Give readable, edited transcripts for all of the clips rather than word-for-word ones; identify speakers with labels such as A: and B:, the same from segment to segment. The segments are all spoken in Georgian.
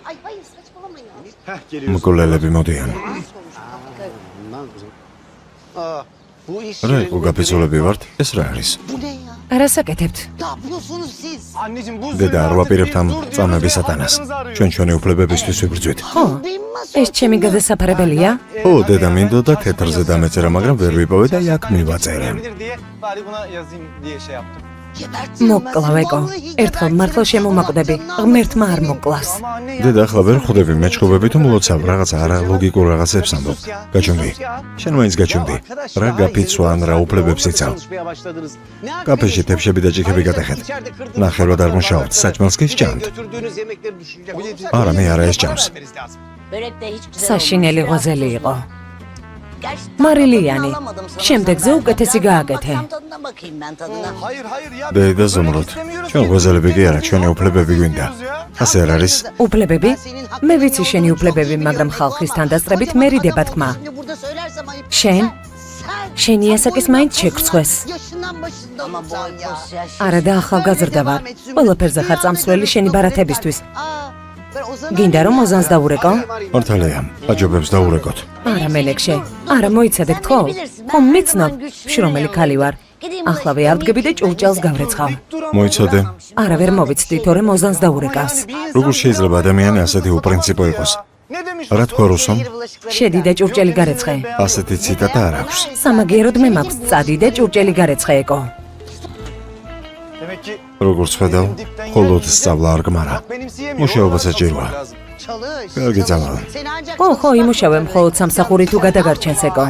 A: Ay hayır saçmalama ya.
B: Heh, geliyorsun.
C: მკვლელები მოდიან.
B: Bu iş
C: რა იყო გაფიცულები ვართ? ეს რა არის?
A: Bu ne ya?
D: რასაკეთებთ?
A: Ne yapıyorsunuz siz?
B: Anneciğim bu
C: დედა არ ვაპირებთ ამ წამების სატანას. ჩვენი უფლებებისთვის ვიბრძვით.
D: ხო,
A: Benim
D: ეს ჩემი გადასაფარებელია?
C: ო, დედა მინდოდა თეთრზე დამეწერა, მაგრამ ვერ ვიპოვე და აქ მივაწერე.
B: diye bari buna yazayım diye şey yaptım.
D: მოკლავეკო, ერთხელ მართლა შემომაკვდები, ღმერთმა არ მოკლას.
B: Ama anne ya.
C: დედა ახლა ვერ ხვდები მეჩხუბები თუ მლოცავ რაღაცა არა ლოგიკურ რაღაცებს ამბობ. გაჩვენდი. შენ მაინც გაჩვენდი. რა გაფიცვა ან რა უფლებებს იცავ? კაფეში თეფშები და ჭიქები გატეხეთ. ნახევრად არ მუშაობთ, საჭმელს კი სჭამთ. არა, მე არა ესჭამს.
D: საშინელი ღვაწლი იყო. მარილიანი, შემდეგზე უკეთესი გააკეთე.
B: Hayır hayır ya.
C: დედა ზომროთ. ჩვენ ღვაწლები კი არა, ჩვენი უფლებები გვინდა. ასე არ არის?
D: უფლებები? მე ვიცი შენი უფლებები, მაგრამ ხალხის თანდასწრებით მე რიდება თქმა.
A: burada söylersem ayıp.
D: შენ?
A: Sen
D: შენი ასაკის მაინც შეგრცხვეს.
A: yaşından başından utan ya.
D: არა და ახალგაზრდა ვარ. ყველაფერზე ხარ წამსვლელი შენი ბარათებისთვის.
A: Ben Ozan'ı
D: გინდა რომ ოზანს დაურეკო?
C: მართალია, აჯობებს დაურეკოთ.
D: არა მელექშე, არა მოიცადეთ ხო? ხომ მიცნობ, შრომელი ქალი ვარ. ახლავე ავდგები და ჭურჭელს გავრეცხავ.
C: მოიცოდე,
D: არა ვერ მოვიცდი, თორემ ოზანს დაურეკავს.
C: როგორ შეიძლება ადამიანი ასეთი უპრინციპო იყოს?
B: Ne demiş?
C: რა თქვა რუსომ?
D: შედი და ჭურჭელი გარეცხე.
C: ასეთი ციტატა არ აქვს.
D: სამაგიეროდ მე მაქვს წადი და ჭურჭელი გარეცხეეკო.
B: Demek ki
C: როგორც ხედავ, მხოლოდ სწავლა არ გმარა.
B: benimseyemiyor.
C: მუშაობა საჭიროა.
A: Çalış.
C: კარგი წავალ.
A: Seni ancak
D: ხო, ხო, იმუშავე მხოლოდ სამსახური თუ გადაგარჩენსეკო.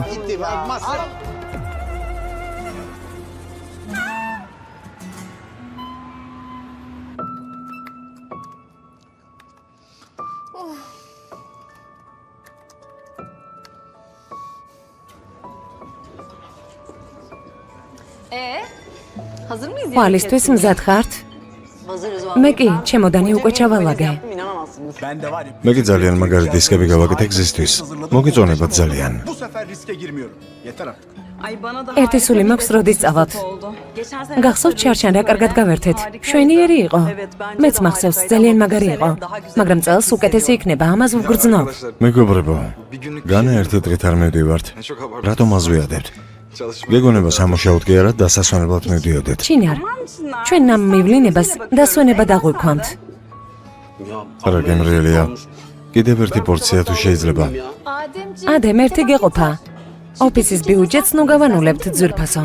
E: Hazır mıyız?
D: ხვალისთვის მზად ხართ? მე კი, ჩემოდანი უკვე ჩავალაგე.
E: İnanamazsınız.
B: Ben de var ya.
C: მე კი ძალიან მაგარი დისკები გავაკეთე გზისთვის. მოგიწონებათ ძალიან.
B: Bu sefer riske girmiyorum. Yeter artık.
E: Ay bana da
D: ერთი სული მაქვს როდის წავალთ.
E: Geçen sene
D: გახსოვთ ჩარჩან რა კარგად გავერთეთ. შვენიერი იყო. მეც მახსოვს, ძალიან მაგარი იყო. მაგრამ წელს უკეთესი იქნება, ამას ვგრძნობ.
C: მეგობრებო, განა ერთი დღით არ მივდივართ. რატომ აზვიადებთ? გეგონება სამუშაოდ კი არა, დასასვენებლად მივდიოდეთ.
D: ჩინარ, ჩვენ ამ მივლინებას დასვენება დაგვიქონთ.
C: რა გემრიელია. კიდევ ერთი პორცია თუ შეიძლება.
D: ადემ ერთი გეყოფა. ოფისის ბიუჯეტს ნუ გავანულებთ ძვირფასო.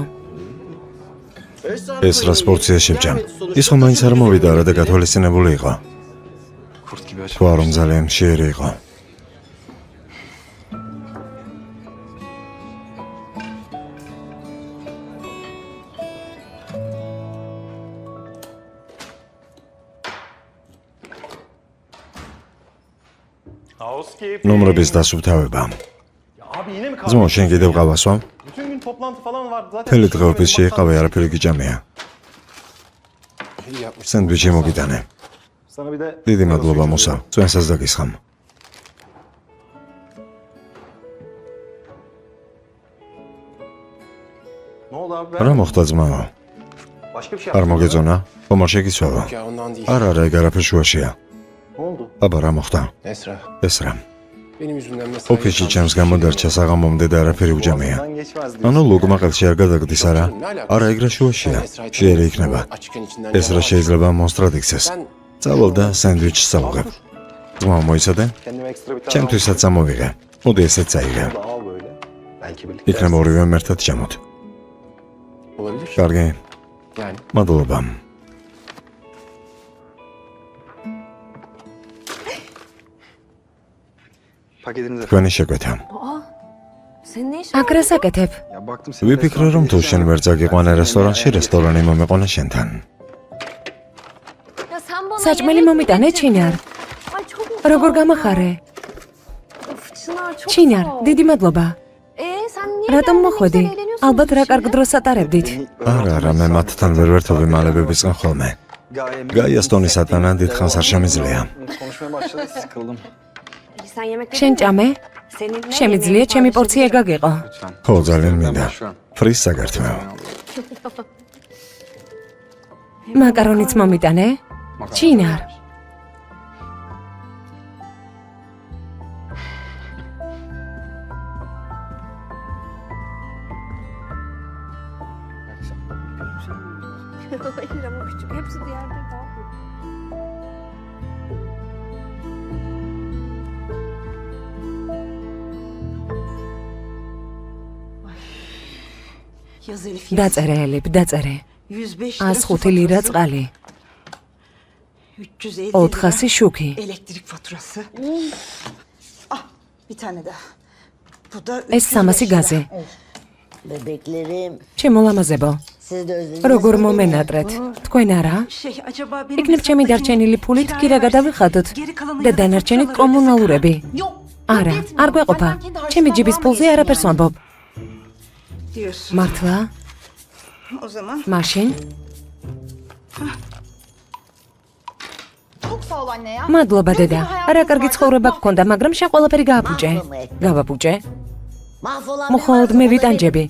C: ეს რა სპორცია შევჭამ. ის ხომ მაინც არ მოვიდა რა და გათვალისწინებული იყო. თქვა რომ ძალიან მშიერი იყო. ნომრების დასუფთავება.
B: Abi yine mi
C: ძმო, შენ კიდევ ყავასვამ?
B: Bütün gün toplantı falan vardı zaten.
C: თელი დღე ოფისში იყავე, არაფერი გიჭამია. სენდვიჩი მოგიტანე.
B: Sana bir de
C: დიდი მადლობა მოსა. წვენსაც დაგისხამ.
B: ne oldu abi?
C: რა მოხდა ძმაო?
B: Başka bir şey
C: არ მოგეწონა? ხომ არ შეგიცვალა?
F: Ya ondan değil.
C: არა, არა, ეგ არაფერ შუაშია.
B: Ne oldu?
C: აბა რა მოხდა?
F: Esra.
C: ეს რა?
F: Benim yüzümden mesela.
C: ოფისში ჩემს გამოდარჩა საღამომდე და არაფერი უჯამია.
B: Ondan geçmez diyor.
C: ანუ ლოგმა ყელში არ გადაგდის არა? არა, ეგ რა შუაშია. შეერი იქნება.
F: Açıkken içinden.
C: ეს რა შეიძლება მონსტრად იქცეს.
F: Ben
C: წავალ და სენდვიჩს წავიღებ. ძმა მოიცადე?
B: Kendime ekstra bir tane
C: ჩემთვისაც წამოვიღე. მოდი ესეც წაიღე.
B: al böyle. Belki birlikte.
C: იქნება ორივე ერთად ჩამოთ.
F: olabilir.
C: კარგი,
F: Yani.
C: მადლობა.
G: Paketinize.
C: თქვენი შეკვეთა.
E: Senin ne işin?
D: აქ რასაკეთებ?
G: Ya baktım senin
C: ვიფიქრე რომ თუ შენ ვერ წაგიყვანე რესტორანში, რესტორანი მომეყონა შენთან.
E: Ya sen bana
D: საჭმელი მომიტანე ჩინარ.
E: Ay çok
D: როგორ გამახარე?
E: Of, Çınar çok
D: ჩინარ,
E: sağ ol.
D: დიდი მადლობა.
E: Sen niye
D: რატომ
E: geldin? Ne
D: მოხვედი?
E: güzel eğleniyorsun
D: ალბათ რა
E: burada
D: კარგ
E: ya.
D: დროს ატარებდით.
C: არა, არა, მე მათთან ვერ ვერთობი მალებებისგან ხოლმე. გაია სტონის სატანა დიდხანს არ შემიძლია.
G: konuşmaya başladık sıkıldım.
E: Sen yemek
D: შენ ჭამე?
E: Seninle
D: შემიძლია ჩემი პორცია გაგიყო.
G: Lütfen.
C: ხო, ძალიან მინდა.
G: Şu an.
C: ფრის საგართმევ.
D: მაკარონიც მომიტანე? ჩინარ.
E: Hayır ama küçük. Hepsi diğerde daha büyük.
H: Yaz Elif.
D: დაწერე ელიფ, დაწერე.
H: 105
D: 105 ლირა წყალი,
H: 350
D: 400 şuki,
H: elektrik faturası. Ah, bir tane daha. Bu da
D: ეს 300 გაზი.
A: Bebeklerim.
D: ჩემო ლამაზებო,
A: Siz de özlediniz.
D: როგორ მომენატრეთ? თქვენ არა?
H: şey acaba benim
D: იქნებ ჩემი დარჩენილი ფულით კი რა გადავიხადოთ და დანარჩენით კომუნალურები. არა, არ გვეყოფა. ჩემი ჯიბის ფულზე არაფერს ვამბობ.
H: diyorsun.
D: მართლა?
H: O zaman
D: მაშინ?
I: Çok sağ ol anne ya.
D: მადლობა დედა. რა კარგი ცხოვრება გქონდა, მაგრამ შენ ყველაფერი გააფუჭე. გავაფუჭე?
A: Mahvolan
D: მხოლოდ მე ვიტანჯები.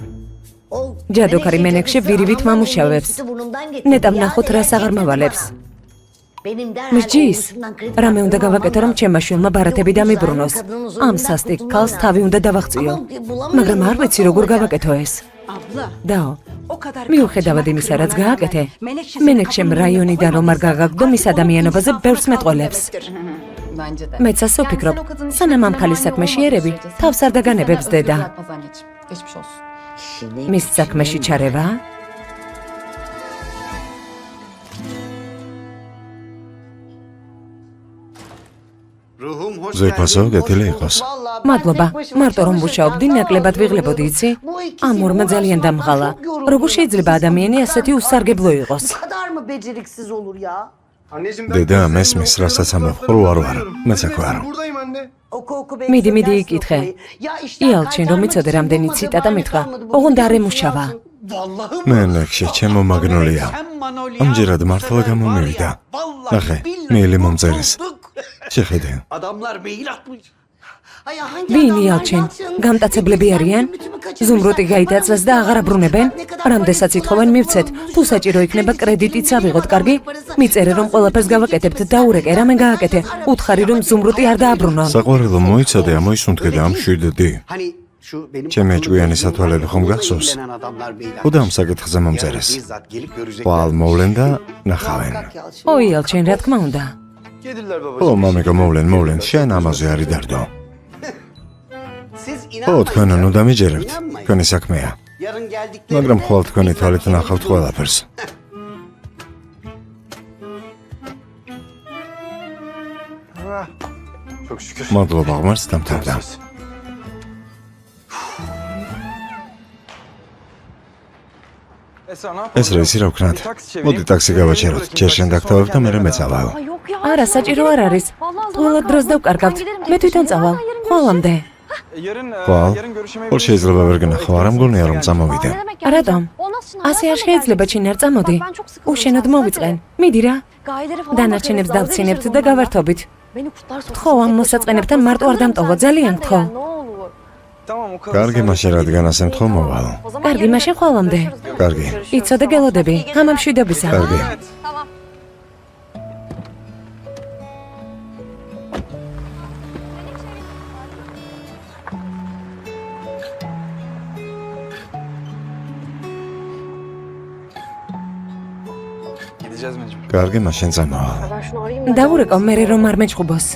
D: ჯადოქარი მენექში ვირივით მამუშავებს. ნეტამ ნახოთ რას აღარ მავალებს. მისჯის? რამე უნდა გავაკეთო, რომ ჩემმა შვილმა ბარათები დამიბრუნოს. ამ სასტიკ ქალს თავი უნდა დავაღწიო. მაგრამ არ ვიცი როგორ გავაკეთო ეს.
H: abla
D: დაო,
H: o kadar
D: მიუხედავად იმისა, რაც გააკეთე, მენექშემ რაიონიდან რომ არ გაგაგდო მის ადამიანობაზე ბევრს მეტყოლებს.
I: Bence de.
D: მეცას ვფიქრობ, სანამ ამ ქალის საქმეში ერები, თავს არ დაგანებებს დედა.
I: Düzeltmez anneciğim. Geçmiş olsun.
D: მის საქმეში ჩარევა?
C: ზეფასო, გეთილი იყოს.
D: მადლობა, მარტო რომ ვუშაობდი, ნაკლებად ვიღლებოდი, იცი? ამ ორმა ძალიან დამღალა. როგორ შეიძლება ადამიანი ასეთი უსარგებლო იყოს?
A: Bu kadar mı beceriksiz olur ya?
B: Anneciğim
C: დედა მესმის რასაც ამბობ, ხოლო არ ვარ. მეც აქ ვარ.
B: buradayım anne.
A: Oku
D: მიდი, მიდი იკითხე. იალჩენ რომ იცოდე რამდენი ციტატა მითხრა, ოღონდ არ ემუშავა.
C: მენექში ჩემო მაგნოლია. ამჯერად მართლა გამომივიდა. ნახე, მეილი მომწერეს. შეხედე.
G: Adamlar mail atmış.
D: ვინ იალჩენ? გამტაცებლები არიან? ზუმრუტი გაიტაცეს და აღარ აბრუნებენ? რამდესაც ითხოვენ მივცეთ, თუ საჭირო იქნება კრედიტიც ავიღოთ, კარგი? მიწერე რომ ყველაფერს გავაკეთებთ, დაურეკე, რამე გააკეთე. უთხარი რომ ზუმრუტი არ დააბრუნონ.
C: საყვარელო მოიცადე, ამოისუნთქე და ამშვიდდი.
G: Hani şu benim
C: ჩემი ჭკვიანი სათვალელი ხომ გახსოვს?
G: ilgilenen adamlar mail atmış.
C: ხო და ამ საკითხზე მომწერეს.
G: Bizzat gelip görecekler.
C: ხვალ მოვლენ და ნახავენ.
D: ო იალჩენ, რა თქმა უნდა.
B: Gelirler
C: ხო,
B: babacığım.
C: მამიკო მოვლენ, შენ ამაზე არ იდარდო.
G: Siz
C: ხო, თქვენ ნუ დამიჯერებთ. თქვენი საქმეა.
G: Yarın geldiklerinde
C: მაგრამ ხვალ თქვენი თვალით ნახავთ ყველაფერს.
B: Çok şükür.
C: მადლობა ღმერთს დამთავრდა. ეს რეისი რა ვქნათ? მოდი ტაქსი გავაჩეროთ. ჯერ შენ დაგთავებ და მერე მეწავალ.
E: Aa, yok ya.
D: არა, საჭირო არ არის. ყოველად დროს დავკარგავთ. მე თვითონ წავალ. ხვალამდე.
C: ხვალ? ხო შეიძლება ვერ გნახო, არ მგონია რომ წამოვიდე.
D: რატომ? ასე არ შეიძლება ჩინარ წამოდი. უშენოდ მოვიწყენ. მიდი რა. დანარჩენებს დავცინებთ და გავართობით. ხო, ამ მოსაწყენებთან მარტო არ დამტოვო, ძალიან გთხოვ.
C: კარგი, მაშინ რადგან ასე მთხოვ მოვალ.
D: კარგი, მაშინ ხვალამდე.
C: კარგი.
D: იცოდე გელოდები. გამამშვიდობისა.
C: კარგი.
G: gideceğiz mecbur.
C: კარგი, მაშინ წამოვალ.
E: Ben şunu arayayım mı?
D: დავურეკო მერე რომ არ მეჭყუბოს.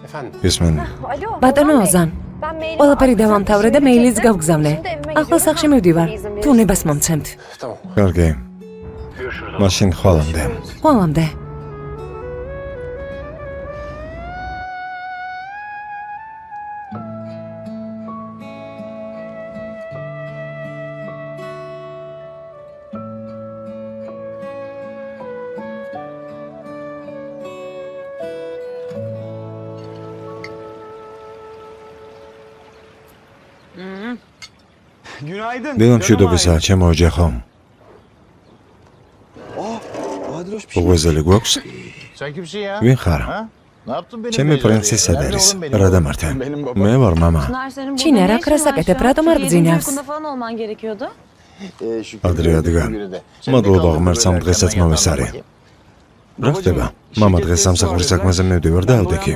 F: Efendim,
C: ისმენ,
E: Alo.
D: ბატონო ოზან,
E: Ben mailimi
D: ყველაფერი
E: atmıştım.
D: დავამთავრე და მეილიც გავგზავნე.
E: Şimdi evime
D: ახლა
E: gidiyorum.
D: სახში მივდივარ.
E: İzin
D: თუ
E: verirsen.
D: ნებას მომცემთ.
F: tamam.
C: კარგი. მაშინ ხვალამდე.
D: ხვალამდე.
G: Günaydın.
C: დილა მშვიდობისა, ჩემო ოჯახო.
G: Adiloş bir şey.
C: უღვეზელი გვაქვს?
J: Sen kimsin ya?
C: ვინ ხარ?
J: Ne yaptın benim
C: ჩემი
J: beyzadeye?
C: პრინცესა სად
J: Nerede
C: არის?
J: oğlum benim
C: რა
J: babam?
C: დამართა?
G: Benim babam.
C: მე ვარ მამა.
D: ჩინა რა κρასაკეთებ, რატომ არ გძინავს?
I: falan olman gerekiyordu.
C: ადრე ადგა. მადლობა ღმერთს ამ დღესაც მომესარე. რა ხდება? მამა დღეს სამსახურის საქმეზე მივდივარ და ავდექი.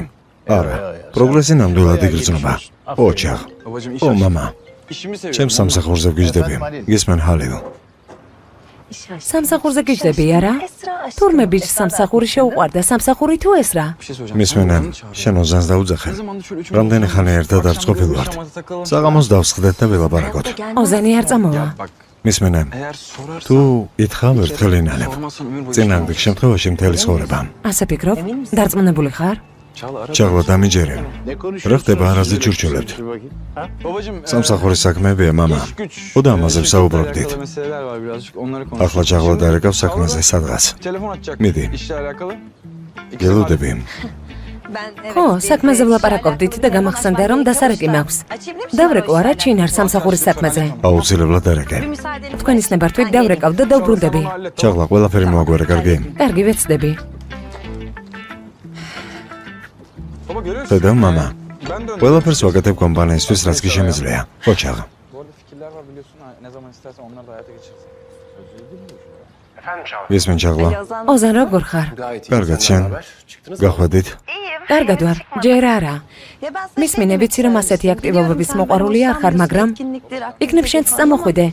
C: არა, პროგრესი ნამდვილად იგრძნობა. ოჩახ.
G: Babacım iş
C: ო,
G: aşkı.
C: მამა,
G: İşimi seviyorum.
C: ჩემს სამსახურზე ვგიჟდები. გისმენ ჰალილ.
D: სამსახურზე გიждები არა? თურმე ბიჭს სამსახური შეუყვარდა, სამსახური თუ ეს რა?
G: Bir şey soracağım.
C: მისმენამ, შენ ოზანს დაუძახე.
G: Ne zamandır şöyle üçümüz
C: რამდენი ხანი ერთად არ წყობილ ვართ.
G: takalım.
C: საღამოს დავსხდეთ და ველაპარაკოთ.
D: ოზანი არ წამოვა.
G: Bak
C: მისმენამ,
G: eğer sorarsan.
C: თუ ითხოვ ერთხელ ინანებ.
G: Sormazsan ömür boyu.
C: წინააღმდეგ შემთხვევაში მთელი ცხოვრება.
D: ასე ფიქრობ? დარწმუნებული ხარ?
G: Çağla ara.
C: ჭაღლა დამიჯერე.
J: Ne
C: რა ხდება არაზე ჭურჭულებთ?
G: Babacım.
C: სამსახურის საქმეებია, მამა. ოდა ამაზე ვსაუბრობდით.
G: Meseleler var birazcık onları konuşalım.
C: ახლა ჭაღლა დაერეკავს საქმეზე სადღაც.
G: Telefon açacak.
C: Midi.
G: İşle alakalı.
C: გელოდები.
D: ხო, საქმეზე ვლაპარაკობდით და გამახსენდა რომ დასარეკი მაქვს. დავრეკო არა ჩინარ სამსახურის საქმეზე.
C: აუცილებლად დარეკე.
D: თქვენის ნებართვით დავრეკავ და დავბრუნდები.
C: ჭაღლა ყველაფერი მოაგვერე, კარგი?
D: კარგი ვეცდები.
G: Baba görüyorsun.
C: დედა, მამა.
G: Ben de
C: ყველაფერს ვაკეთებ კომპანიისთვის, რაც კი შემიძლია. ოჩაღ.
G: Bu arada fikirler var biliyorsun. Ne zaman istersen onları da hayata geçirsin.
B: Efendim Çağla.
C: გისმენ ჭაღლა.
D: ოზან როგორ ხარ?
B: Gayet iyi.
C: კარგად,
B: Senden
C: შენ?
B: ne haber? Çıktınız mı?
C: გახვედით?
D: კარგად ვარ, ჯერ არა. მისმინე ვიცი რომ ასეთი აქტივობების მოყვარული არ ხარ, მაგრამ იქნებ შენც წამოხვიდე.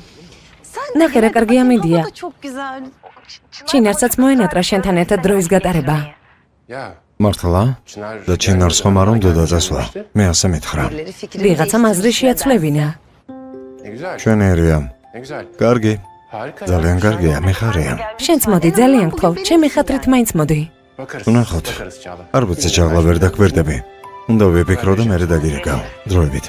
D: ნახე რა კარგი ამინდია. ჩინარსაც მოენატრა შენთან ერთად დროის გატარება.
B: Ya.
C: მართლა?
B: Çınar.
C: და ჩინარს ხომ არ უნდა დაწესვა? მე ასე მითხრა.
D: ვიღაცამ აზრი შეაცვლევინა.
B: Ne güzel.
C: ჩვენერია.
B: Ne güzel.
C: კარგი.
B: Harika.
C: ძალიან კარგია, მიხარია.
D: შენც მოდი, ძალიან გთხოვ, ჩემი ხათრით მაინც მოდი.
B: Bakarız.
C: ვნახოთ.
B: Bakarız Çağla.
C: არ ვიცი ჭაღლა ვერ დაკვირდები. უნდა ვიფიქრო და მერე დაგირეკავ. დროებით.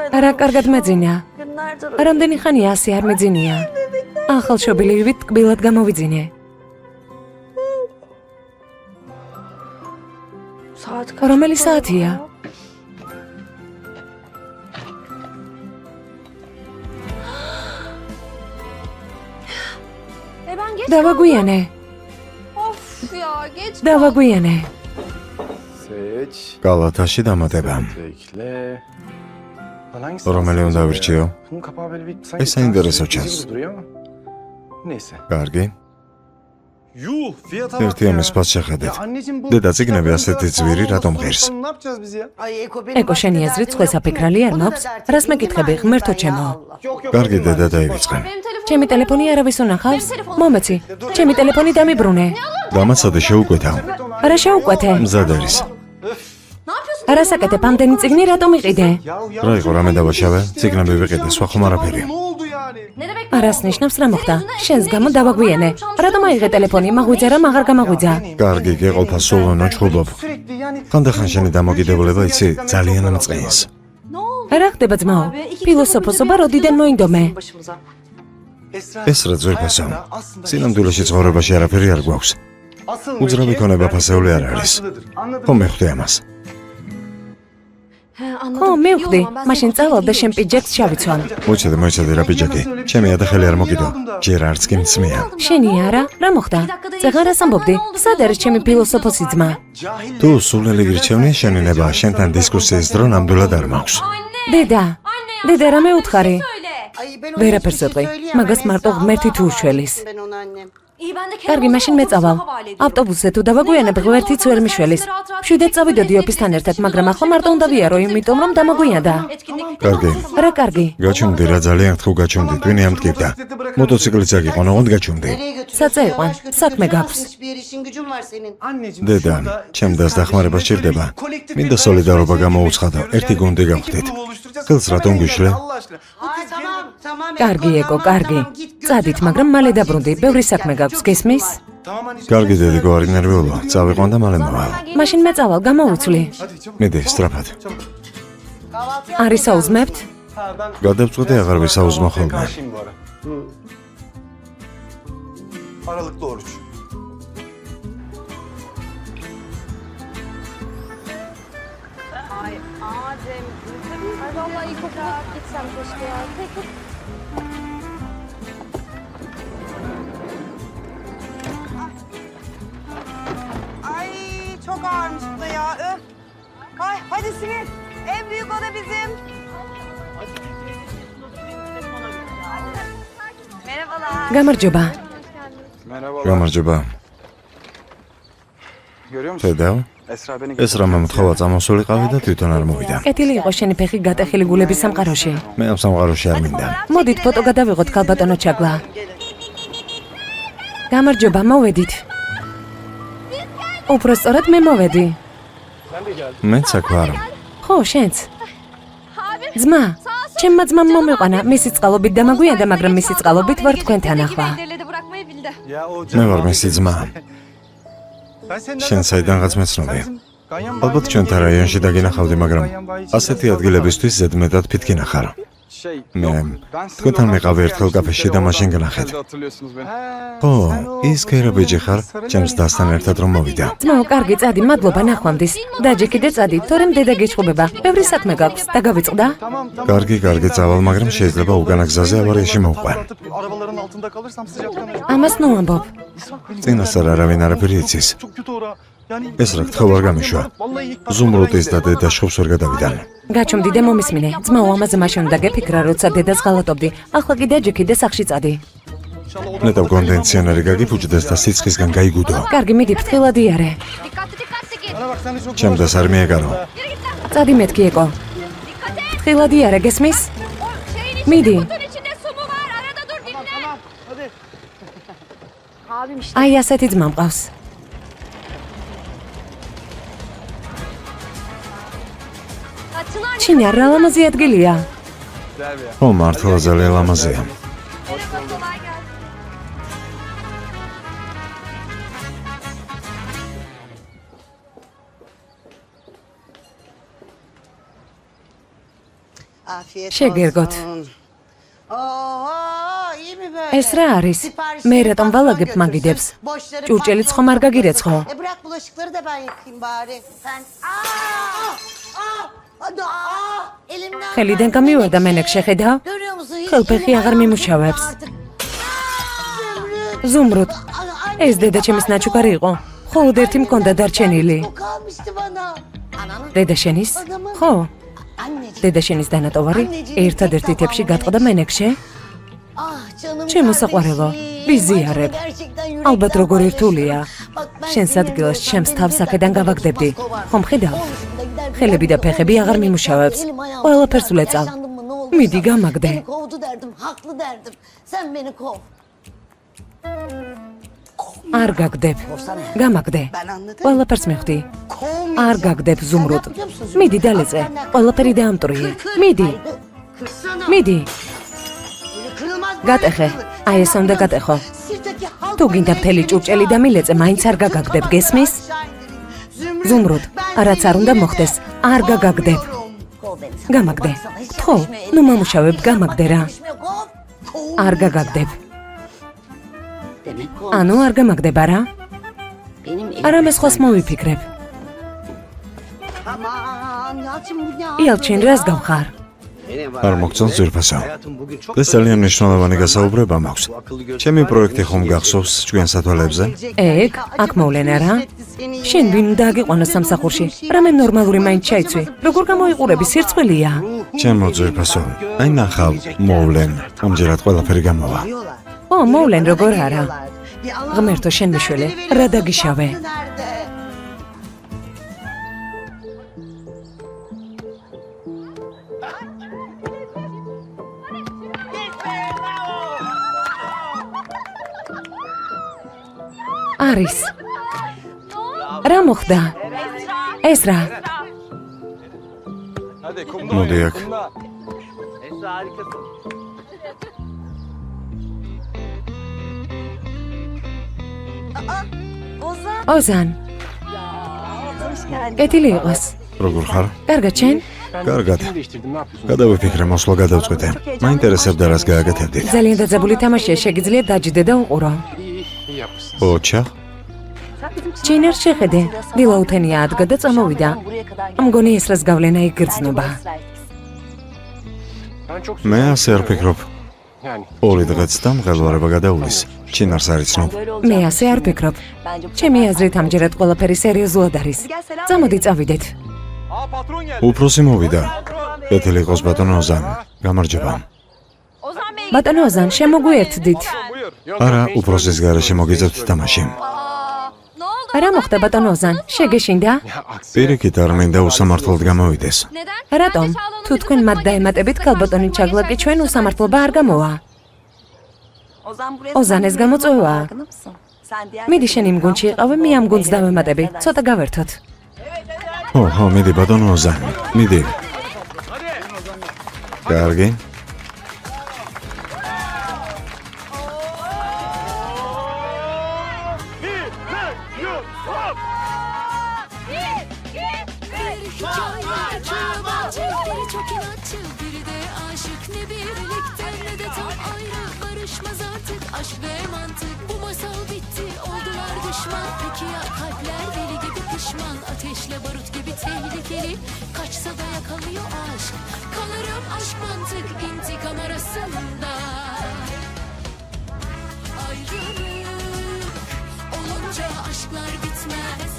D: რა კარგად მეძინა. რამდენი ხანია ასე არ მეძინია. ახალშობილივით ტკბილად გამოვიძინე. რომელი საათია? დავაგვიანე. დავაგვიანე.
B: Seç.
C: კალათაში დამატება.
B: Bekle. Lan hangisi?
C: რომელი უნდა ვირჩიო?
B: Bunun kapağı böyle bir sanki
C: ეს საინტერესო
B: tansiyon
C: ჩანს.
B: gibi duruyor ama. Neyse.
C: კარგი.
B: Yuh, fiyata
C: ერთი ამის ფას შეხედეთ.
B: anneciğim bu.
C: დედა ციგნები ასეთი ძვირი რატომ ღირს?
B: Ne yapacağız biz ya?
D: ეკო შენი აზრით სხვა საფიქრალი არ მაქვს? რას მეკითხები, ღმერთო ჩემო?
C: კარგი, დედა დაივიწყე.
D: ჩემი ტელეფონი არავის უნახავს? მომეცი. ჩემი ტელეფონი დამიბრუნე.
C: დამაცადე შეუკვეთავ.
D: არა შეუკვეთე.
C: მზად არის.
D: არა საკეთებ, ამდენი წიგნი რატომ იყიდე?
C: რა იყო, რამე დავაშავე? ციგნები ვიყიდე, სხვა ხომ არაფერი.
B: Ne oldu yani?
D: არას ნიშნავს რა მოხდა? შენს გამო დავაგვიანე. რატომ აიღე ტელეფონი? მაღვიძა რა მაგარ გამაღვიძა?
C: კარგი, გეყოფა სულონო ჩხუბობ.
B: Sürekli yani.
C: ხანდახან შენი დამოკიდებულება იცი ძალიან მწყინს.
D: რა ხდება ძმაო? ფილოსოფოსობა როდიდან მოინდომე?
C: ეს რა ძვირფასო. სინამდვილეში ცხოვრებაში არაფერი არ გვაქვს. უძრავი ქონება ფასეული არ არის. ხო მეხვდი ამას.
D: ხო, მივხვდი. მაშინ წავალ და შენ პიჯაკს შავიცვალ.
C: მოიცადე რა პიჯაკი. ჩემი ადახელი არ მოგიდო. ჯერ არც კი მწმია.
D: შენი არა? რა მოხდა? წაღარ რას ამბობდი? სად არის ჩემი ფილოსოფოსი ძმა?
C: თუ სულელი გირჩევნია შენი ნება, შენთან დისკუსიის დრო ნამდვილად არ მაქვს.
D: დედა რა მეუთხარი? ვერაფერს ვეტყვი, მაგას მარტო ღმერთი თუ უშველის. კარგი, მაშინ მე წავალ. ავტობუსზე თუ დავაგვიანებ, ღმერთიც ვერ მიშველის. მშვიდად წავიდოდი ოფისთან ერთად, მაგრამ ახლა მარტო უნდა ვიარო, იმიტომ რომ დამაგვიანდა.
C: კარგი.
D: რა კარგი?
C: გაჩუმდი რა ძალიან გთხოვ გაჩუმდი, twini ამტკივდა. მოტოციკლიც აგიყო, ოღონდ გაჩუმდი.
D: საწე იყვან, საქმე გაქვს.
B: Anneciğim.
C: დედა, ჩემ დას დახმარება სჭირდება. მინდა სოლიდარობა გამოუცხადო, ერთი გუნდი გავხდით. ხელს რატომ გიშლე?
D: კარგი ეკო, კარგი. წადით, მაგრამ მალე დაბრუნდი, ბევრი საქმე გაქვს, გესმის?
C: კარგი დედიკო, არ ინერვიულო, წავიყვან და მალე მოვალ.
D: მაშინ მე წავალ, გამოვიცვლი.
C: მიდი, სწრაფად.
D: არის აუზმებთ?
C: გადავწყვეტე აღარ ვისაუზმო ხოლმე.
B: Karşıyım bu ara. Aralıklı oruç.
E: Ay Adem. Ay vallahi ilkokula gitsem keşke ya.
H: Ay çok ağırmış bu da ya. Öf. Ay hadi Simit. En büyük o da bizim. Merhabalar.
D: გამარჯობა.
G: Merhaba.
C: გამარჯობა.
G: Görüyor musun?
C: შედავ?
G: Esra beni
C: ეს რამე მოთხოვა წამოსულიყავი და თვითონ არ მოვიდა.
D: კეთილი იყო შენი ფეხი გატეხილი გულების სამყაროში.
C: მე ამ სამყაროში არ მინდა.
D: მოდით ფოტო გადავიღოთ ქალბატონო ჩაგლა. გამარჯობა, მოვედით. უფრო სწორად მე მოვედი.
C: მეც აქ ვარ.
D: ხო, შენც. ძმა, ჩემმა ძმამ მომიყვანა მისი წყალობით და მაგვიანდა, მაგრამ მისი წყალობით ვარ თქვენთან ახლა.
G: Ya o
C: მე ვარ მისი ძმა. შენ საიდანღაც მეცნობი. ალბათ ჩვენთან რაიონში დაგინახავდი, მაგრამ ასეთი ადგილებისთვის ზედმეტად ფითქინა ხარ.
G: şey.
C: მე თქვენთან მეყავი ერთხელ კაფეში და მაშინ გნახეთ.
G: Hatırlıyorsunuz beni.
C: ო, ის კერაბეჯი ხარ, ჩემს დასთან ერთად რომ მოვიდა.
D: ძმაო, კარგი, წადი, მადლობა ნახვამდის. დაჯექი და წადი, თორემ დედა გეჩხუბება. ბევრი საქმე გაქვს და გავიწყდა.
C: კარგი, წავალ, მაგრამ შეიძლება უკანა გზაზე ავარიაში მოვყვე.
B: Arabaların altında kalırsam sıcaktan ölürüm.
D: ამას ნუ ამბობ.
C: წინასწარ არავინ არაფერი იცის.
B: Çok kötü ora. Yani
C: ეს რა გთხოვ არ გამიშვა.
B: vallahi ilk
C: ზუმრუდის და დედა შობს ვერ გადავიდან.
D: გაჩვმდი და მომისმინე. ძმაო, ამაზე მაშინ უნდა გეფიქრა, როცა დედას ღალატობდი. ახლა კი დაჯექი და სახში წადი.
C: ნეტავ კონდენციონერი გაგიფუჭდეს და სიცხისგან გაიგუდო.
D: კარგი, მიდი ფრთხილად იარე.
C: ჩემს არ მიეგარო.
D: წადი მეთქი ეკო. ფრთხილად იარე, გესმის? მიდი. აი ასეთი ძმა მყავს. ჩინი არ ლამაზი ადგილია.
C: ო, მართლა ძალიან ლამაზია.
H: Afiyet
D: შეგერგოთ.
H: Oo, iyi mi böyle?
D: ეს რა არის? მე რატომ ვალაგებ მაგიდებს? ჭურჭელიც ხომ არ გაგირეცხო?
H: Bırak bulaşıkları da ben yıkayayım bari. Sen... Elimden...
D: ხელიდან გამივარდა მენექშე, ხედავ?
H: Görüyor musun? Hiç
D: ხელფეხი აღარ მიმუშავებს. ზუმრუდ, ეს დედა ჩემის ნაჩუქარი იყო. მხოლოდ ერთი მქონდა დარჩენილი.
H: O kalmıştı bana. Ananın...
D: დედა შენის? ხო,
H: Anneciğim.
D: დედა შენის დანატოვარი ერთადერთი თებში გატყდა მენექშე.
H: Ah canım
D: ჩემო საყვარელო, ვიზიარებ. ალბათ როგორ ერთულია. შენს ადგილას ჩემს თავს აქედან გავაგდებდი. ხომ ხედავ? ხელები და ფეხები აღარ მიმუშავებს. ყველაფერს ვლეწავ. მიდი გამაგდე.
H: Beni kovdu derdim, haklı derdim. Sen beni kov.
D: არ გაგდებ. გამაგდე.
H: Ben anladım.
D: ყველაფერს მივხვდი.
H: Kovmayacağım.
D: არ გაგდებ ზუმრუდ.
H: Sen ne yapıyor musun?
D: მიდი დალეწე. ყველაფერი დაამტვრიე. მიდი,
H: Kırsana.
D: მიდი.
H: Böyle kırılmaz böyle
D: გატეხე.
H: kırılır.
D: აი ეს უნდა გატეხო.
H: Sirteki halk
D: თუ გინდა მთელი ჭურჭელი და მილეწე, მაინც არ გაგაგდებ, გესმის? ზუმრუდ, რაც არ უნდა მოხდეს, არ გაგაგდებ. გამაგდე. ხო, ნუ მომუშავებ, გამაგდე რა. არ გაგაგდებ. ანუ არ გამაგდება რა? არამე სხვას მოვიფიქრებ.
H: Aman Yalçın bu ne?
D: იალჩინ, რას გავხარ?
C: არ მოგწონს ძვირფასო. ეს ძალიან მნიშვნელოვანი გასაუბრება მაქვს. ჩემი პროექტი ხომ გახსოვს ჩვენ სათვალებზე?
D: ეგ, აქ მოვლენა რა? შენ ვინ უნდა აგიყვანოს სამსახურში? რამე ნორმალური მაინც ჩაიცვი. როგორ გამოიყურები, სირცხვილია?
C: ჩემო ძვირფასო. აი ნახავ, მოვლენ. ამჯერად ყველაფერი გამოვა.
D: ო, მოვლენ როგორ არა? ღმერთო, შენ მიშველე, რა დაგიშავე? არის. რა მოხდა? ეს რა?
G: Hadi kumda
C: მოდი
G: oynayalım,
C: აქ.
G: kumda.
D: ოზან. კეთილი იყოს.
C: როგორ ხარ?
D: კარგად, შენ?
C: კარგად.
J: Ne değiştirdin? Ne yapıyorsun?
C: გადავიფიქრე მოსვლა გადავწყვეტე. მაინტერესებდა რას გააკეთებდით.
D: ძალიან დაძაბული თამაშია, შეგიძლია დაჯდე და უყურო.
J: İyi yapmışsın.
C: ოჩა,
D: ჩინერ შეხედე. დილაუთენია ადგა და წამოვიდა. მგონი ეს რას გავლენა იგრძნობა.
J: Ben çok
C: მე ასე არ ფიქრობ.
J: yani
C: ორი დღეც და მღელვარება გადაულის. ჩინარს არ იცნობ.
D: მე ასე არ ვფიქრობ. ჩემი აზრით ამჯერად ყველაფერი სერიოზულად არის. წამოდი წავიდეთ.
C: უფროსი მოვიდა. კეთილი იყოს ბატონო ოზან. გამარჯობა.
D: ბატონო ოზან, შემოგვიერთდით.
C: არა, უფროსის გარეშე მოგეძებთ თამაში.
D: რა მოხდა ბატონო ოზან? შეგეშინდა?
C: პირიქით არ მინდა უსამართლოდ გამოვიდეს.
D: რატომ? თუ თქვენ მათ დაემატებით, ქალბატონი ჩაგლაკი ჩვენ უსამართლობა არ გამოვა. ოზანეს გამოწვევა. მიდი შენ იმ გუნდში იყავი, მე ამ გუნდს დავემატები. ცოტა გავერთოთ.
C: ხო, მიდი ბატონო ოზან. მიდი. კარგი.
K: Ateşle barut gibi tehlikeli. Kaçsa da yakalıyor aşk. Kalırım aşk mantık intikam arasında. Ayrılık olunca aşklar bitmez.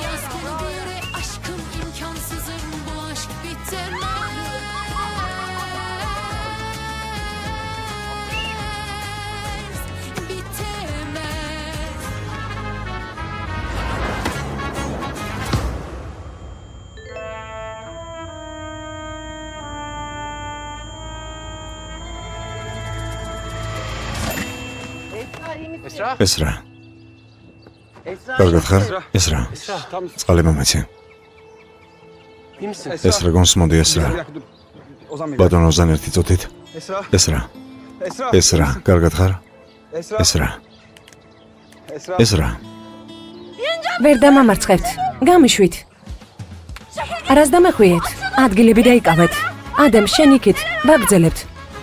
K: Yaz bana bir yere aşkım imkansızım. Bu aşk bitemez. Bitemez.
C: ესრა. კარგად ხარ? ესრა. წყალი მომეცი.
F: İyi misin?
C: ესრა გონსმოდი ესრა. ბატონო ოზან ერთი წუთით. ესრა. ესრა, კარგად ხარ? ესრა. ესრა.
D: ვერ დამამარცხებთ. გამიშვით. არას დამეხვიეთ. ადგილები დაიკავეთ. ადემ შენ იქით, ვაგრძელებთ.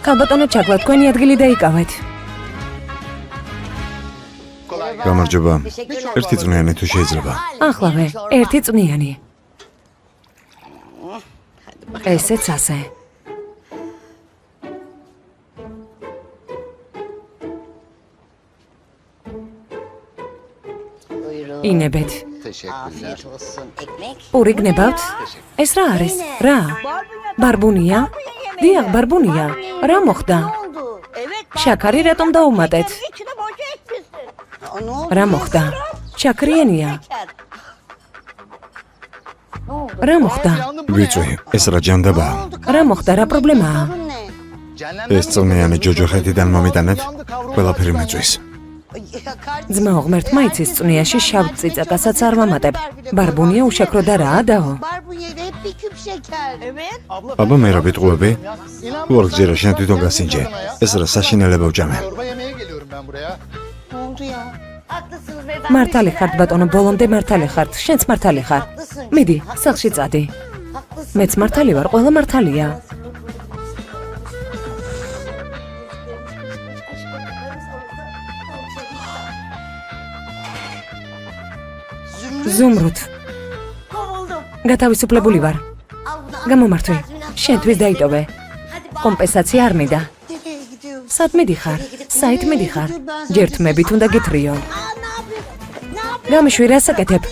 D: ქალბატონო ჩაგლა თქვენი ადგილი დაიკავეთ.
C: გამარჯობა. ერთი წვნიანი თუ შეიძლება.
D: ახლავე, ერთი წვნიანი. ესეც ასე. ინებეთ.
A: Afiyet olsun. Ekmek.
D: პური გნებავთ? ეს რა არის? რა? ბარბუნია? დიახ, ბარბუნია. რა მოხდა? შაქარი რატომ დაუმატეთ? რა მოხდა? შაქრიანია. რა მოხდა?
C: ვიწვი, ესრა ჯანდაბა.
D: რა მოხდა? რა პრობლემაა?
C: ეს წვნიანი ჯოჯოხეთიდან მომიტანეთ, ყველაფერი მეწვის.
D: ძმაო ღმერთმა იცის წვნიაში შავ წიწაკასაც არ ვამატებ. ბარბუნია უშაქრო და რაა დაო?
C: აბა მე რა ვიტყუები? თუ არ გძირა შენ თვითონ გასინჯე. ესრა საშინელება ვჭამე.
D: მართალი ხართ ბატონო, ბოლომდე მართალი ხართ. შენც მართალი ხარ. მიდი, სახლში წადი. მეც მართალი ვარ, ყველა მართალია. ზუმრუდ. გათავისუფლებული ვარ. გამომართვი. შენთვის დაიტოვე. კომპენსაცია არ მინდა. სად მიდიხარ? საით მიდიხარ? ჯერ თმებით უნდა გითრიო. გამიშვი, რას აკეთებ?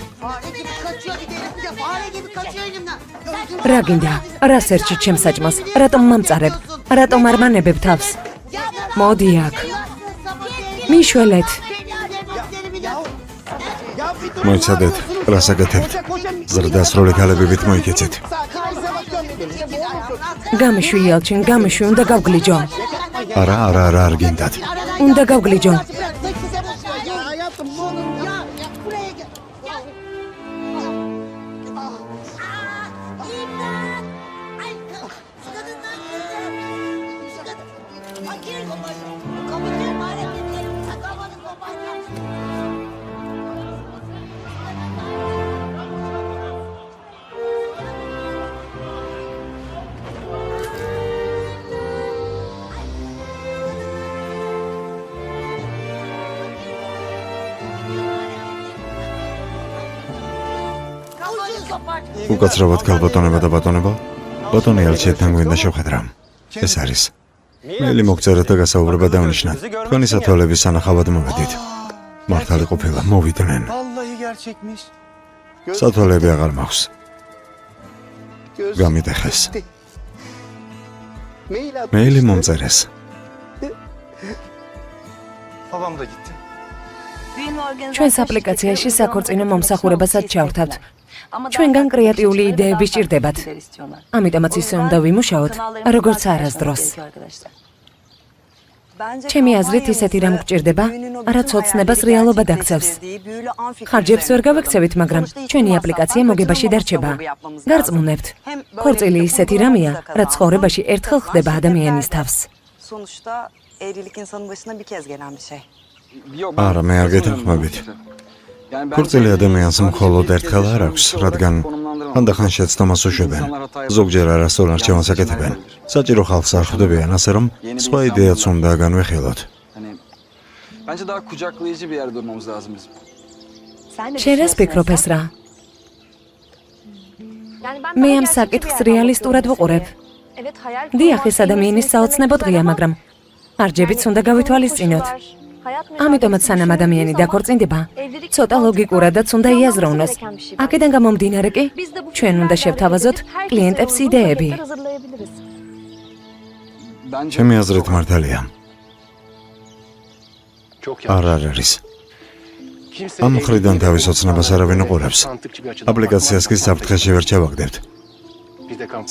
D: რა გინდა? რას ერჩით ჩემს საჭმელს? რატომ მამწარებ? რატომ არ მანებებ თავს? მოდი აქ. მიშველეთ.
C: მოიცადეთ, რას აკეთებთ? ზრდასრული ქალებებით მოიქეცეთ.
D: გამიშვი ელჩინ, გამიშვი, უნდა გავგლიჯო.
C: არა, არ გინდათ.
D: უნდა გავგლიჯო.
C: უკაცრავად ქალბატონებო და ბატონებო, ბატონი ელჩეთთან გვინდა შევხედრა. ეს არის მეილი მოგწერეთ და გასაუბრება დავნიშნათ. თქვენი სათვალების სანახავად მოვედით. მართალი ყოფილა, მოვიდნენ.
B: Vallahi gerçekmiş.
C: სათვალები აღარ მაქვს. გამიტეხეს. მეილი მომწერეს.
B: Babam da gitti.
D: ჩვენს აპლიკაციაში საქორწინო მომსახურებასაც ჩავთავთ. ჩვენგან კრეატიული იდეები სჭირდებათ. ამიტომაც ისე უნდა ვიმუშაოთ, როგორც არასდროს. ჩემი აზრით ისეთი რამ გჭირდება, რაც ოცნებას რეალობად აქცევს. ხარჯებს ვერ გავექცევით, მაგრამ ჩვენი აპლიკაცია მოგებაში დარჩება. გარწმუნებთ. ქორწილი ისეთი რამეა, რაც ცხოვრებაში ერთხელ ხდება ადამიანის თავს.
H: Sonuçta evlilik insanın başına bir kez gelen bir şey.
C: არა, მე არ გეთანხმებით. ქორწილი ადამიანს მხოლოდ ერთხელ არ აქვს, რადგან ხანდახან შეცდომას უშვებენ. ზოგჯერ არასწორ არჩევანს აკეთებენ. საჭირო ხალხს არ ხვდებიან, ასე რომ სხვა იდეაც უნდა განვიხილოთ.
G: Bence daha kucaklayıcı bir yerde durmamız lazım bizim.
D: შენ რას ფიქრობ ეს რა? მე ამ საკითხს რეალისტურად ვუყურებ. დიახ, ეს ადამიანის საოცნებო დღეა, მაგრამ ხარჯებიც უნდა გავითვალისწინოთ. ამიტომაც სანამ ადამიანი დაქორწინდება, ცოტა ლოგიკურადაც უნდა იაზროვნოს. აქედან გამომდინარე კი, ჩვენ უნდა შევთავაზოთ კლიენტებს იდეები.
C: ჩემი აზრით მართალია. არ არის. ამ მხრიდან თავის ოცნებას არავინ უყურებს. აპლიკაციას კი საფრთხეში ვერ ჩავაგდებთ.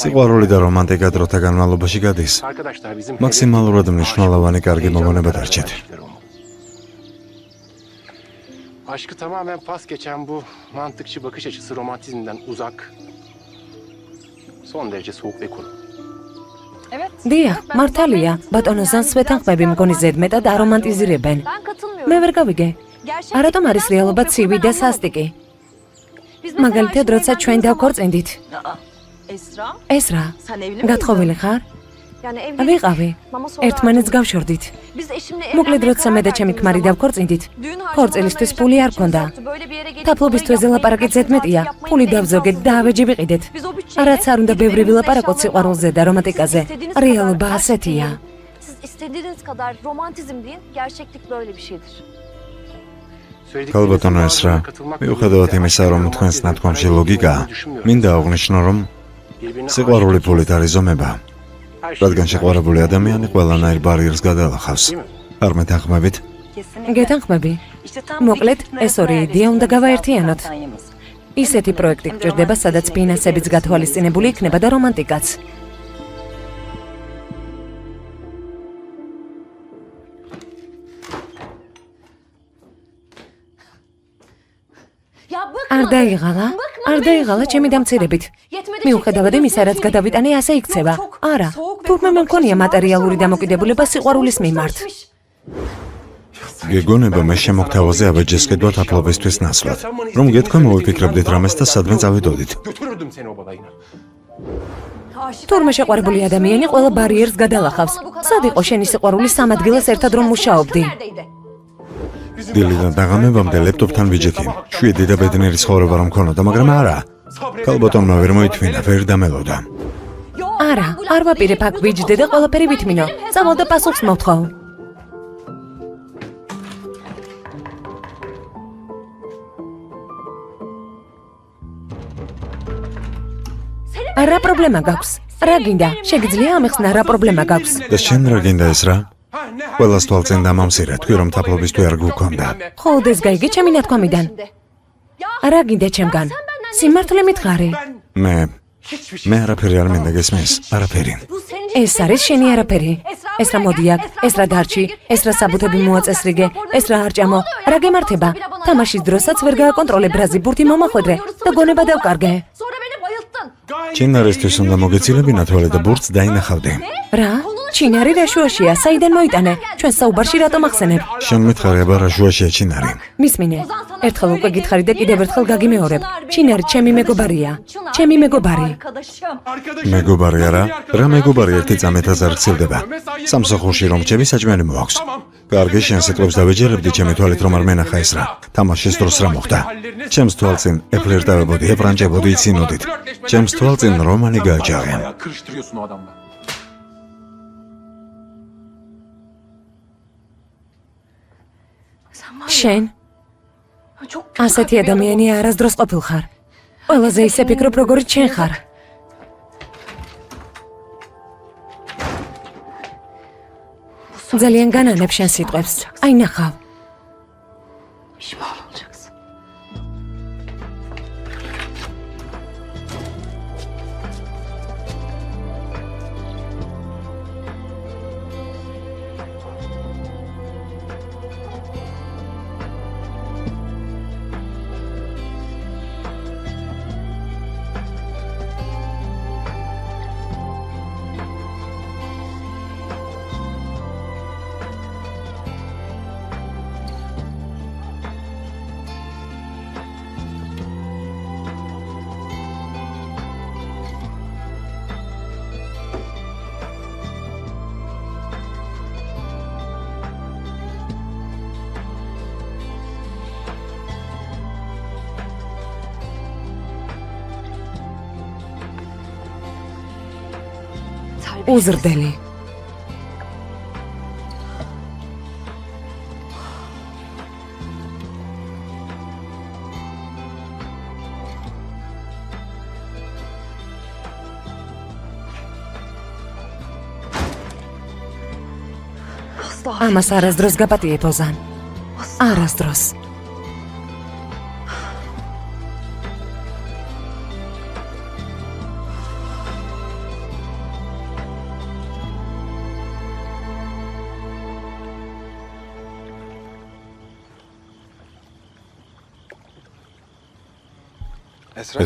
C: სიყვარული და რომანტიკა დროთა განმავლობაში გადის. მაქსიმალურად მნიშვნელოვანი კარგი მოგონება დარჩეთ.
J: Aşkı tamamen pas geçen bu mantıkçı bakış açısı romantizmden uzak, son derece soğuk ve kuru.
D: დიახ, მართალია, ბატონოზანს ვეთანხმები მგონი ზედმეტად არომანტიზირებენ. მე ვერ გავიგე. არატომ არის რეალობა ცივი და სასტიკი. მაგალითად, როცა ჩვენ დავქორწინდით. ესრა, გათხოვილი ხარ? ვიყავი. ერთმანეთს გავშორდით. მოკლედ, როცა მე და ჩემი ქმარი დავქორწინდით, ქორწილისთვის ფული არ გქონდა. თაფლობის თვეზე ლაპარაკით ზედმეტია, ფული დავზოგეთ და ავეჯი ვიყიდეთ. რაც არ უნდა ბევრი ვილაპარაკოთ სიყვარულზე და რომანტიკაზე, რეალობა ასეთია.
C: ქალბატონო ესრა, მიუხედავად იმისა, რომ თქვენს ნათქვამში ლოგიკაა, მინდა აღვნიშნო, რომ სიყვარული ფულით არ იზომება. რადგან შეყვარებული ადამიანი ყველანაირ ბარიერს გადალახავს. არ მეთანხმებით?
D: გეთანხმები. მოკლედ, ეს ორი იდეა უნდა გავაერთიანოთ. ისეთი პროექტი გჭირდება, სადაც ფინანსებიც გათვალისწინებული იქნება და რომანტიკაც. არ დაიღალა ჩემი დამცირებით. მიუხედავად იმისა, რაც გადავიტანე, ასე იქცევა. არა, თურმე მე მქონია მატერიალური დამოკიდებულება სიყვარულის მიმართ.
C: გეგონება მე შემოგთავაზე ავეჯეს კედვა თაფლობისთვის ნაცვლად. რომ გეთქვა მოვიფიქრებდით რამეს და სადმე წავიდოდით.
J: Götürürdüm seni o balayına.
D: თურმე შეყვარებული ადამიანი ყველა ბარიერს გადალახავს. სად იყო შენი სიყვარული სამ ადგილას ერთად რომ მუშაობდი?
C: დილიდან დაღამებამდე ლეპტოპთან ვიჯექი. შვიდი და ბედნიერი ცხოვრება რომ მქონოდა, მაგრამ არა. ქალბატონმა ვერ მოითმინა, ვერ დამელოდა.
D: არა, არ ვაპირებ აქ ვიჯდე და ყველაფერი ვითმინო. წავალ და პასუხს მოვთხოვ. რა პრობლემა გაქვს? რა გინდა? შეგიძლია ამეხსნა რა პრობლემა გაქვს?
C: და შენ რა გინდა ეს რა? ყველას თვალწინ დამამსირე, თქვი რომ თაფლობისთვის არ გგონდა.
D: ხოლდეს გაიგე ჩემი ნათქვამიდან. რა გინდა ჩემგან? სიმართლე მითხარი.
C: მე არაფერი არ მინდა გესმის, არაფერი.
D: ეს არის შენი არაფერი. ეს რა მოდი აქ, ეს რა დარჩი, ეს რა საბუთები მოაწესრიგე, ეს რა არ ჭამო. რა გემართება? თამაშის დროსაც ვერ გააკონტროლე ბრაზი, ბურთი მომახვედრე და გონება დავკარგე.
C: ჩინარისთვის უნდა მოგეცილებინა თვალე და ბურთს დაინახავდე.
D: რა? ჩინარი რა შუაშია? საიდან მოიტანე? ჩვენ საუბარში რატომ ახსენებ?
C: შენ მითხარი, აბა რა შუაშია ჩინარი?
D: მისმინე. ერთხელ უკვე გითხარი და კიდევ ერთხელ გაგიმეორებ. ჩინარი ჩემი მეგობარია. ჩემი მეგობარი.
C: მეგობარი არა? რა მეგობარი ერთი წამეთას არ გცილდება. სამსახურში რომ რჩები საჭმელი მოაქვს. კარგი, შენ სიტყვებს დავეჯერებდი ჩემი თვალით რომ არ მენახა ეს რა. თამაშის დროს რა მოხდა? ჩემს თვალწინ ეფლირტავებოდი, ებრანჭებოდი, იცინოდით. ჩემს თვალწინ რომანი გააჩაღე.
D: შენ ასეთი ადამიანი არასდროს ყოფილხარ. ყველაზე ისე ფიქრობ, როგორც შენ ხარ. ძალიან განანებ შენ სიტყვებს. აი ნახავ. უზრდელი. ამას არასდროს გაპატიებ ოზან. არასდროს.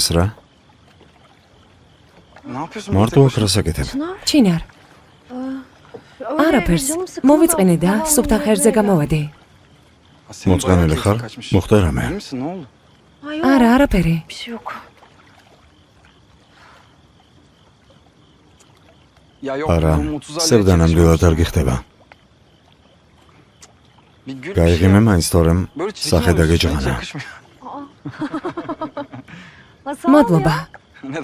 C: ეს რა? მარტო აქ რას აკეთებ?
D: ჩინარ. არაფერს. მოვიწყინე და სუფთა ხერზე გამოვედი.
C: მოწყენილი ხარ? მოხდა რამე?
D: არა, არაფერი.
C: არა, სევდანამდვილად არ გიხდება. გაიღიმე მაინც თორემ სახე დაგეჯღანა.
D: მადლობა.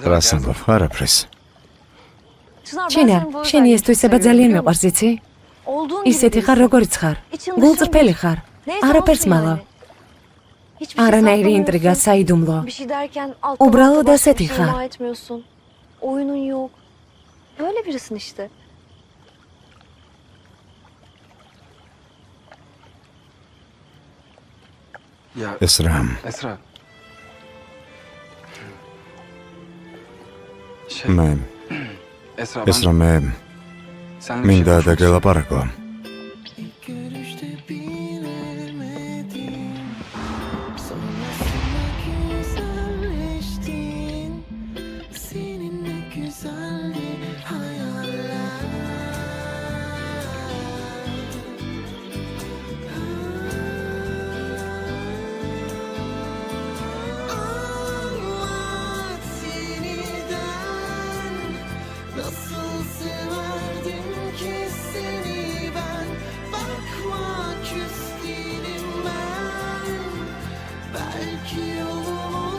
C: რას ამბობ? არაფერს.
D: ჩინარ, შენი ეს თვისება ძალიან მეყვარს, იცი? ისეთი ხარ, როგორიც ხარ. გულწრფელი ხარ. არაფერს მალავ. არანაირი ინტრიგა, საიდუმლო. Uბრalod aseti xar.
E: Oyunun yok. Böyle birisin işte.
C: Esra. მე ესრა მე მინდა დაგელაპარაკო.